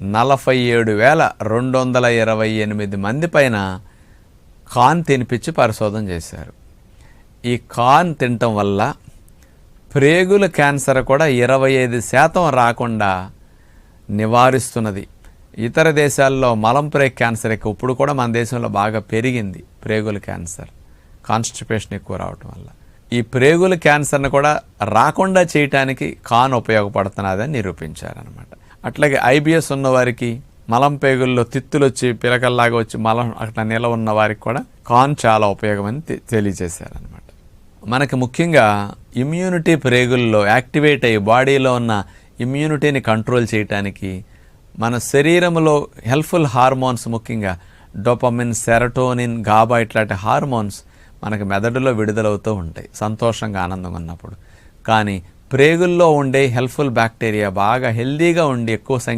47,228 మంది పైన కార్న్ తినిపించి పరిశోధన చేశారు. ఈ కార్న్ తినటం వల్ల ప్రేగుల క్యాన్సర్ కూడా 25% రాకుండా నివారిస్తున్నది. ఇతర దేశాల్లో మలంప్రేగ్ క్యాన్సర్ ఎక్కువ, ఇప్పుడు కూడా మన దేశంలో బాగా పెరిగింది ప్రేగుల క్యాన్సర్, కాన్స్టిపేషన్ ఎక్కువ రావటం వల్ల. ఈ ప్రేగుల క్యాన్సర్ని కూడా రాకుండా చేయటానికి కార్న్ ఉపయోగపడుతున్నదని నిరూపించారనమాట. అట్లాగే ఐబిఎస్ ఉన్నవారికి, మలం పేగుల్లో తిత్తులు వచ్చి పిలకల్లాగా వచ్చి మలం అట్లా నిల ఉన్న వారికి కూడా కార్న్ చాలా ఉపయోగమని తెలియజేశారనమాట. మనకి ముఖ్యంగా ఇమ్యూనిటీ ప్రేగుల్లో యాక్టివేట్ అయ్యి బాడీలో ఉన్న ఇమ్యూనిటీని కంట్రోల్ చేయటానికి మన శరీరంలో హెల్ప్ఫుల్ హార్మోన్స్, ముఖ్యంగా డోపమిన్, సెరటోనిన్, గాబా ఇట్లాంటి హార్మోన్స్ మనకి మెదడులో విడుదలవుతూ ఉంటాయి సంతోషంగా, ఆనందంగా ఉన్నప్పుడు. కానీ ప్రేగుల్లో ఉండే హెల్ప్ఫుల్ బ్యాక్టీరియా బాగా హెల్దీగా ఉండి ఎక్కువ సంఖ్య